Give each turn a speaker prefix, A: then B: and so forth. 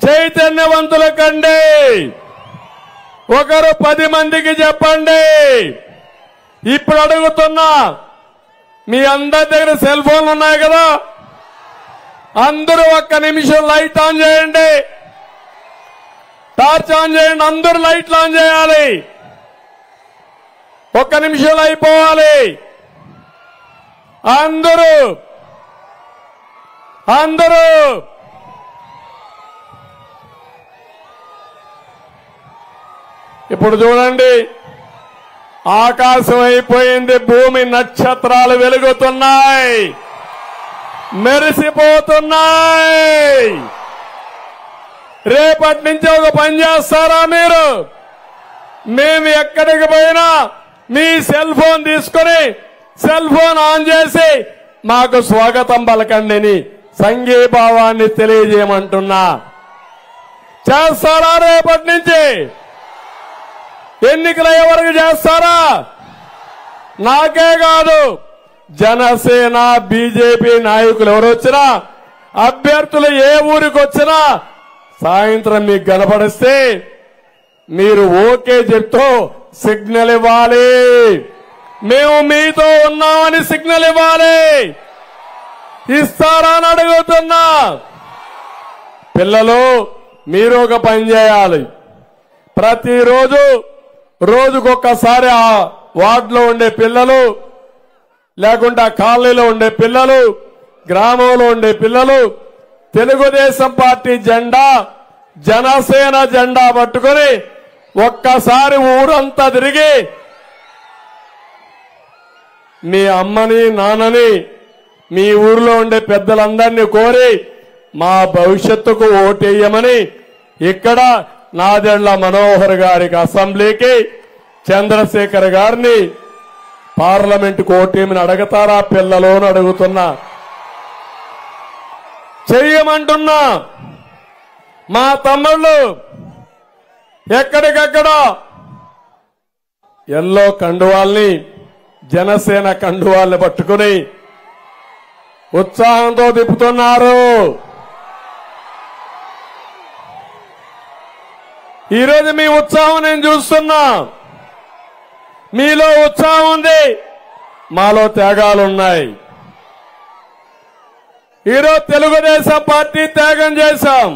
A: చైతన్యవంతుల కండి. ఒకరు 10 మందికి చెప్పండి. ఇప్పుడు అడుగుతున్నా, మీ అందరి దగ్గర సెల్ ఫోన్లు ఉన్నాయి కదా, అందరూ 1 నిమిషం లైట్ ఆన్ చేయండి, టార్చ్ ఆన్ చేయండి. అందరూ లైట్లు ఆన్ చేయాలి. 1 నిమిషంలో అయిపోవాలి. అందరూ ఇప్పుడు చూడండి, ఆకాశం అయిపోయింది, భూమి నక్షత్రాలు వెలుగుతున్నాయి, మెరిసిపోతున్నాయి. రేపటి నుంచి ఒక పని చేస్తారా మీరు? మేము ఎక్కడికి పోయినా మీ సెల్ ఫోన్ తీసుకుని సెల్ ఫోన్ ఆన్ చేసి మాకు స్వాగతం పలకండి అని సంఘీభావాన్ని తెలియజేయమంటున్నా. చేస్తారా రేపటి నుంచి? ఎన్నికలయ్యే వరకు చేస్తారా? నాకే కాదు, జనసేన బీజేపీ నాయకులు ఎవరు వచ్చినా, అభ్యర్థులు ఏ ఊరికి వచ్చినా సాయంత్రం మీకు కనపడిస్తే మీరు ఓకే చెప్తూ సిగ్నల్ ఇవ్వాలి. మేము మీతో ఉన్నామని సిగ్నల్ ఇవ్వాలి. ఇస్తారా అని అడుగుతున్నా. పిల్లలు, మీరు ఒక పని చేయాలి. ప్రతిరోజు రోజుకొకసారి ఆ వార్డులో ఉండే పిల్లలు, లేకుంటే కాలనీలో ఉండే పిల్లలు, గ్రామంలో ఉండే పిల్లలు తెలుగుదేశం పార్టీ జెండా, జనసేన జెండా పట్టుకొని ఒక్కసారి ఊరంతా తిరిగి మీ అమ్మని నాన్నని మీ ఊర్లో ఉండే పెద్దలందరినీ కోరి మా భవిష్యత్తుకు ఓటేయమని ఇక్కడ నాదెండ్ల మనోహర్ గారికి అసెంబ్లీకి, చంద్రశేఖర్ గారిని పార్లమెంటుకు ఓటేయమని అడగతారా పిల్లలు అని అడుగుతున్నా. చెయ్యమంటున్నా. మా తమ్ముళ్ళు ఎక్కడికక్కడ ఎల్లో కండువాల్ని, జనసేన కండువాల్ని పట్టుకుని ఉత్సాహంతో తిప్పుతున్నారు. ఈరోజు మీ ఉత్సాహం నేను చూస్తున్నా. మీలో ఉత్సాహం ఉంది, మాలో త్యాగాలున్నాయి. ఈరోజు తెలుగుదేశం పార్టీ త్యాగం చేశాం.